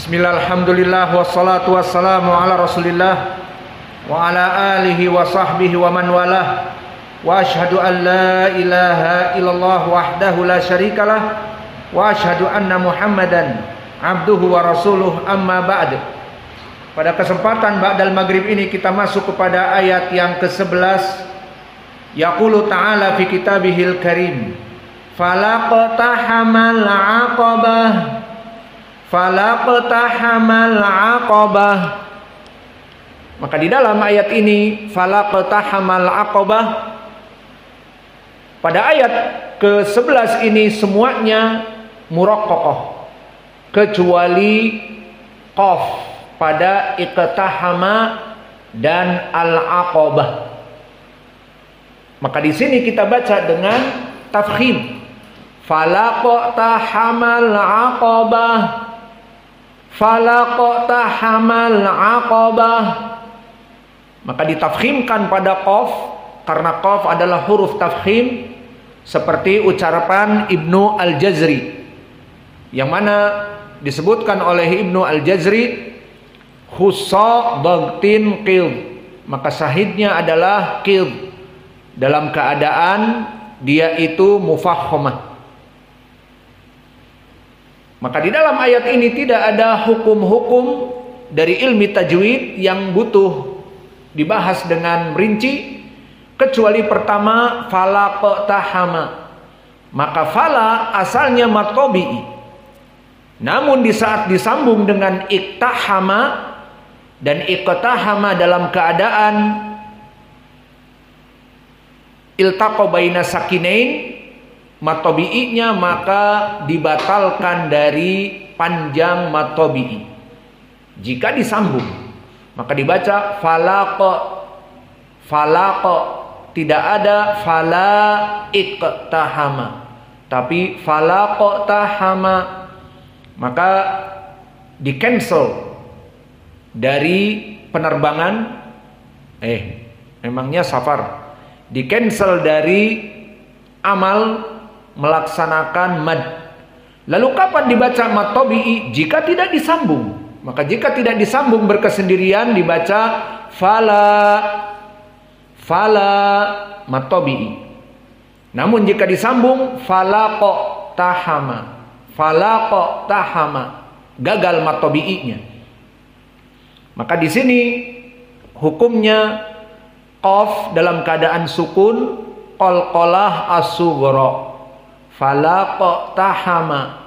Bismillah, alhamdulillah, wassalatu wassalamu ala rasulillah wa ala alihi wa sahbihi wa man walah. Wa ashhadu an la ilaha illallah wahdahu la syarikalah wa ashhadu anna muhammadan abduhu wa rasuluh, amma ba'd. Pada kesempatan ba'dal maghrib ini kita masuk kepada ayat yang ke-11. Yaqulu ta'ala fi kitabihil karim, falaqtahamal aqabah, falaqtahamal aqabah. Maka di dalam ayat ini falaqtahamal aqabah, pada ayat ke-11 ini semuanya muraqqaqah kecuali qaf pada iqtahama dan al-aqabah. Maka di sini kita baca dengan tafkhim, falaqtahamal aqabah, falaqtahamal aqabah. Maka ditafkhimkan pada qaf karena qaf adalah huruf tafkhim, seperti ucapan Ibnu Al-Jazri yang mana disebutkan oleh Ibnu Al-Jazri khussa bagtin qid, maka sahidnya adalah qid dalam keadaan dia itu mufakhamah. Maka di dalam ayat ini tidak ada hukum-hukum dari ilmi tajwid yang butuh dibahas dengan rinci, kecuali pertama falaqtahama. Maka fala asalnya mad tabi'i, namun di saat disambung dengan iktahama, dan iktahama dalam keadaan iltaqa baina sakinain mad tabi'inya, maka dibatalkan dari panjang mad tabi'i. Jika disambung maka dibaca falaqa, tidak ada fala iqtahama, tapi falaqtahama, maka di cancel dari penerbangan, memangnya safar, di cancel dari amal melaksanakan mad. Lalu kapan dibaca mad tabi'i? Jika tidak disambung. Maka jika tidak disambung berkesendirian dibaca fala mad tabi'i. Namun jika disambung falaqtahama, gagal mad tabi'inya. Maka di sini hukumnya qaf dalam keadaan sukun, qalqalah as-sughra, falaqtahama.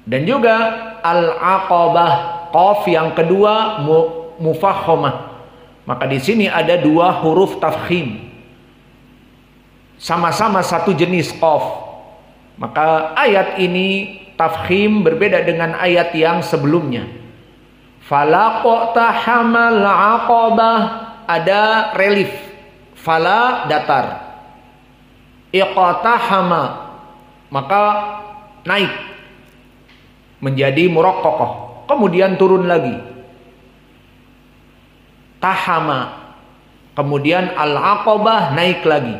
Dan juga al-aqabah, qaf yang kedua mufakhamah. Maka di sini ada dua huruf tafkhim, sama-sama satu jenis qaf. Maka ayat ini tafkhim berbeda dengan ayat yang sebelumnya. Falaqtahamal aqabah ada relief, fala datar, iqtahama maka naik menjadi muraqqaqah, kemudian turun lagi, tahama, kemudian al-aqabah naik lagi,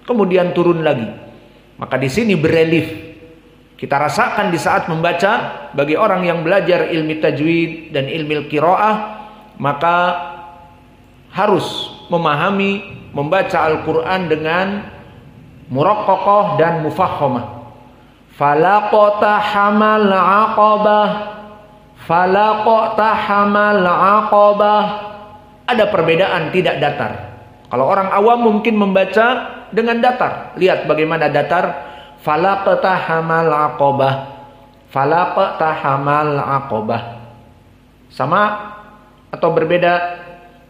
kemudian turun lagi. Maka di sini berelief. Kita rasakan di saat membaca, bagi orang yang belajar ilmu tajwid dan ilmu qiraah, maka harus memahami membaca Al-Quran dengan muraqqaqah dan mufakhamah. Falaqtahamal aqabah, falaqtahamal aqabah. Ada perbedaan, tidak datar. Kalau orang awam mungkin membaca dengan datar. Lihat bagaimana datar. Falaqtahamal aqabah, falaqtahamal aqabah. Sama atau berbeda?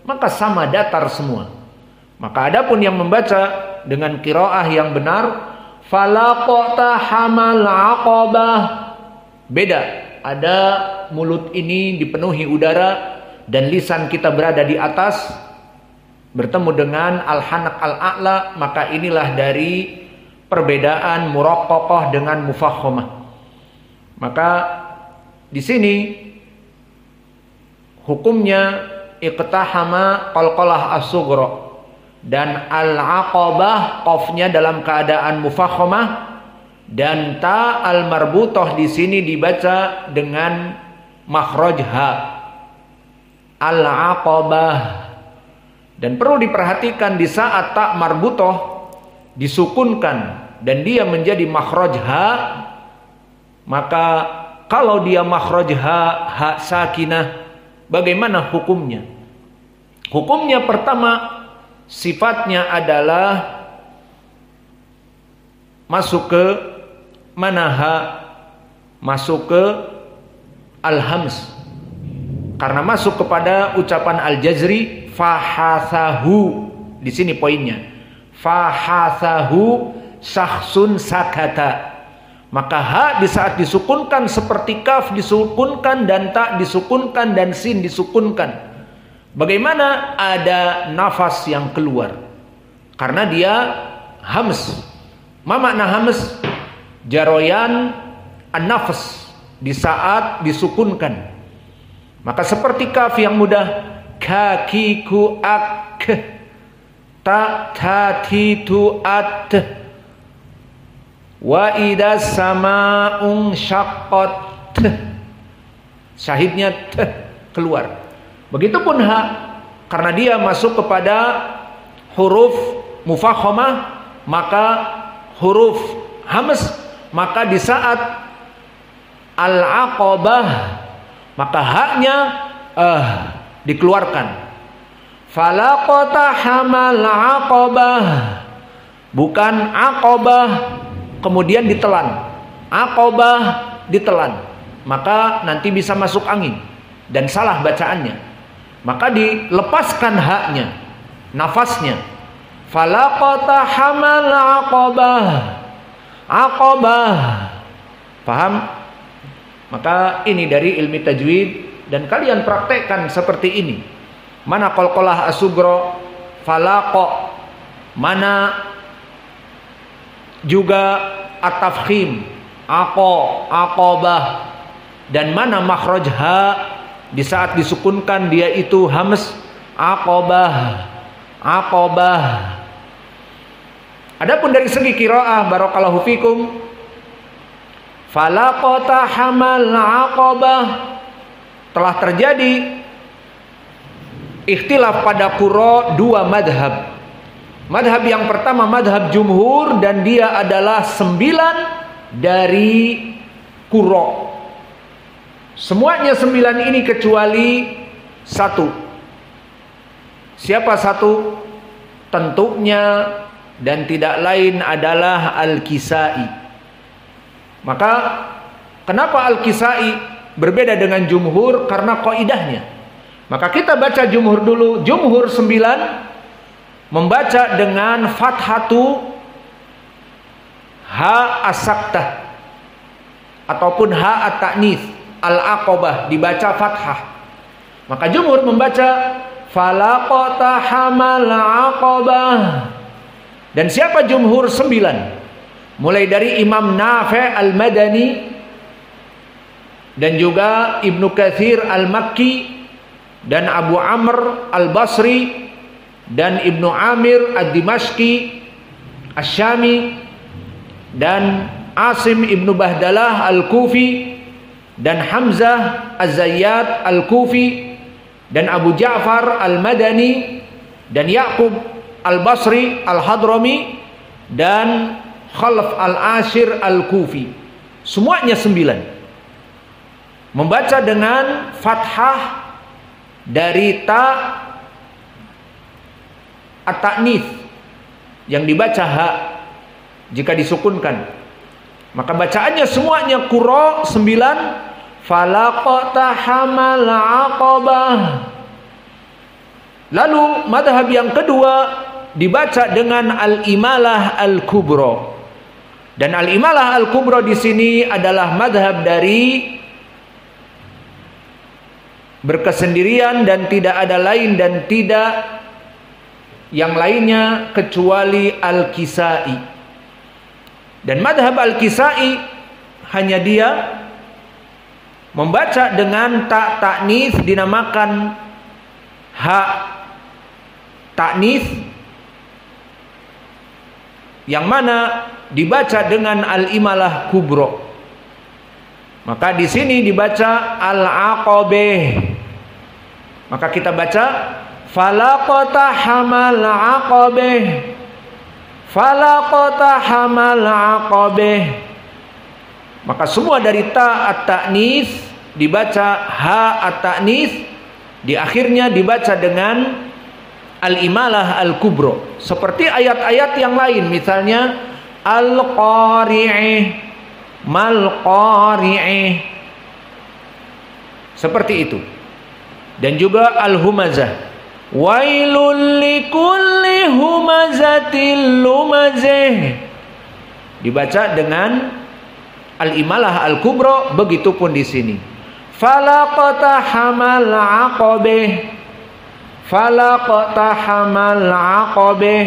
Maka sama, datar semua. Maka adapun yang membaca dengan qiraah yang benar, falaqtahamal aqabah, beda. Ada mulut ini dipenuhi udara dan lisan kita berada di atas, bertemu dengan al-hanak al-a'la. Maka inilah dari perbedaan muraqqaqah dengan mufakhamah. Maka di sini hukumnya iqtahama qalqalah as-sughra, dan al-aqabah qafnya dalam keadaan mufakhamah Dan ta al-marbutoh di sini dibaca dengan makhraj ha. Al-aqabah. Dan perlu diperhatikan di saat ta marbutoh disukunkan dan dia menjadi makhraj ha, maka kalau dia makhraj ha sakinah, bagaimana hukumnya? Hukumnya pertama, sifatnya adalah masuk ke mana ha? Masuk ke al-hams. Karena masuk kepada ucapan al-jazri fahasahu. Di sini poinnya. Fahasahu syakhsun sakata. Maka ha di saat disukunkan seperti kaf disukunkan dan ta disukunkan dan sin disukunkan. Bagaimana ada nafas yang keluar? Karena dia hams. Ma makna hams? Jaroyan an-nafas di saat disukunkan. Maka seperti kaf yang mudah, kakiku ak, ta titu at, wa idas sama'un syaqqat. Syahidnya t keluar. Begitupun ha, karena dia masuk kepada huruf mufakhamah, maka huruf hams, maka di saat al-aqabah, maka haknya dikeluarkan. Falaqata hamal aqabah, bukan aqabah kemudian ditelan. Aqabah ditelan, maka nanti bisa masuk angin dan salah bacaannya. Maka dilepaskan haknya, nafasnya. Falaqata hamal aqabah. Aqabah. Paham? Maka ini dari ilmu tajwid dan kalian praktekkan seperti ini. Mana qalqalah asugro, falaqa, mana juga at-tafkhim, aqabah, dan mana makhraj ha di saat disukunkan dia itu hams, aqabah. Adapun dari segi qiraah, barakallahu fikum, falaqata hamal aqabah, telah terjadi ikhtilaf pada qurra dua madhab. Madhab yang pertama madhab jumhur, dan dia adalah 9 dari qurra. Semuanya 9 ini kecuali 1. Siapa 1? Tentunya dan tidak lain adalah Al-Kisai. Maka kenapa Al-Kisai berbeda dengan jumhur? Karena qaidahnya. Maka kita baca jumhur dulu. Jumhur 9 membaca dengan fathatu ha as-saktah ataupun ha at-ta'nits. Al-aqabah dibaca fathah. Maka jumhur membaca falaqata hamal aqabah. Dan siapa jumhur? 9. Mulai dari Imam Nafi' al-Madani dan juga Ibnu Katsir al-Makki dan Abu Amr al-Basri dan Ibnu Amir ad-Dimashqi asy-Syami dan Asim Ibnu Bahdalah al-Kufi dan Hamzah az-Zayyat al-Kufi dan Abu Ja'far al-Madani dan Ya'qub al-Basri al-Hadrami dan Khalaf al-Ashir al-Kufi. Semuanya 9 membaca dengan fathah dari ta at-ta'nits yang dibaca ha jika disukunkan. Maka bacaannya semuanya qurra 9. Falaqata hamal aqabah. Lalu madhab yang kedua dibaca dengan al-imalah al-kubra. Dan al-imalah al-kubra di sini adalah madhab dari berkesendirian dan tidak ada lain dan tidak yang lainnya kecuali Al-Kisai. Dan madhab Al-Kisai hanya dia membaca dengan ta ta'nis, dinamakan ha ta'nis, yang mana dibaca dengan al-imalah kubro. Maka di sini dibaca al-aqabah. Maka kita baca falaqtahamal aqabah. Falaqtahamal aqabah. Maka semua dari ta at-ta'nis dibaca ha at-ta'nis, di akhirnya dibaca dengan al-imalah al-kubro. Seperti ayat-ayat yang lain, misalnya al-qari'ih, mal-qari'ih, seperti itu. Dan juga al-humazah, wailul likulli humazatil lumazah, dibaca dengan al-imalah al-kubro. Begitupun di sini falaqtahamal aqabah, falaqtahamal aqabah.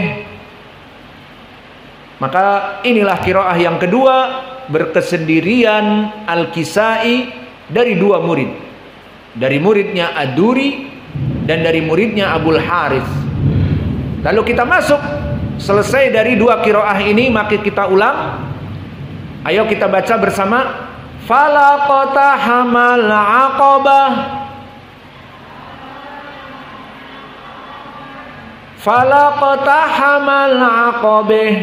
Maka inilah qiraah yang kedua, berkesendirian Al-Kisai dari dua murid, dari muridnya Ad-Duri dan dari muridnya Abul Harith. Lalu kita masuk, selesai dari dua qiraah ini, maka kita ulang. Ayo kita baca bersama. Falaqtahamal aqabah, falaqtahamal aqabah.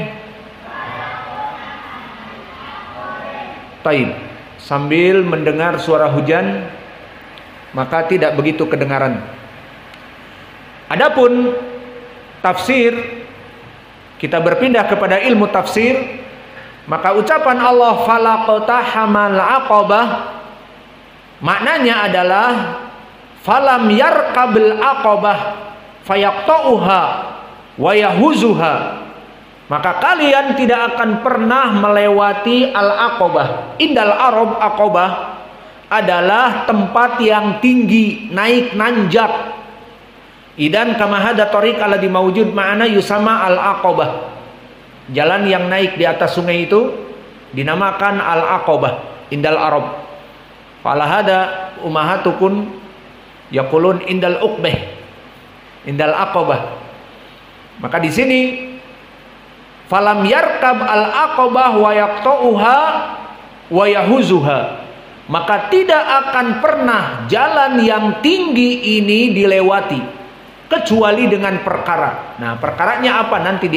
Taib. Sambil mendengar suara hujan, maka tidak begitu kedengaran. Adapun tafsir, kita berpindah kepada ilmu tafsir. Maka ucapan Allah falaqtahamal aqabah maknanya adalah falam yarqabil aqabah fayaqta'uha wa yahuzuha. Maka kalian tidak akan pernah melewati al-aqabah. Indal Arab, aqabah adalah tempat yang tinggi, naik nanjak. Idan kama hada tariq alladhi mawjud ma'ana yusama al-aqabah. Jalan yang naik di atas sungai itu dinamakan al-aqabah indal Arab. Falahada ummahatukun yaqulun indal uqbah, indal aqabah. Maka di sini falam yarkab al-aqabah wa yaqta'uha wa yahuzuha. Maka tidak akan pernah jalan yang tinggi ini dilewati kecuali dengan perkara. Nah, perkaranya apa? Nanti